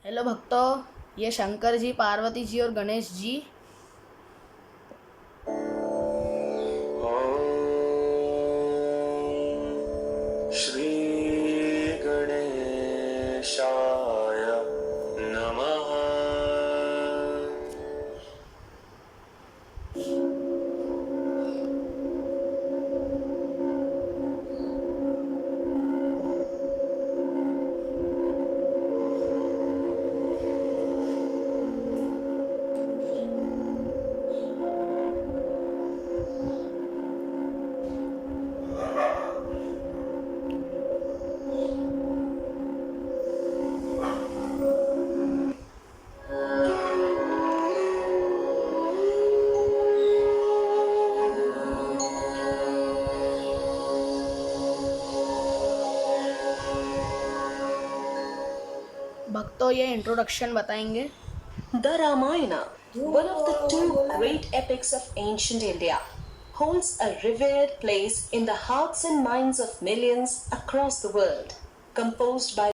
Hello भक्तों, ये शंकर जी, पार्वती जी और गणेश जी। श्री गणेशाय नमः। भक्तों ये इंट्रोडक्शन बताएंगे। The Ramayana, one of the two great epics of ancient India, holds a revered place in the hearts and minds of millions across the world. Composed by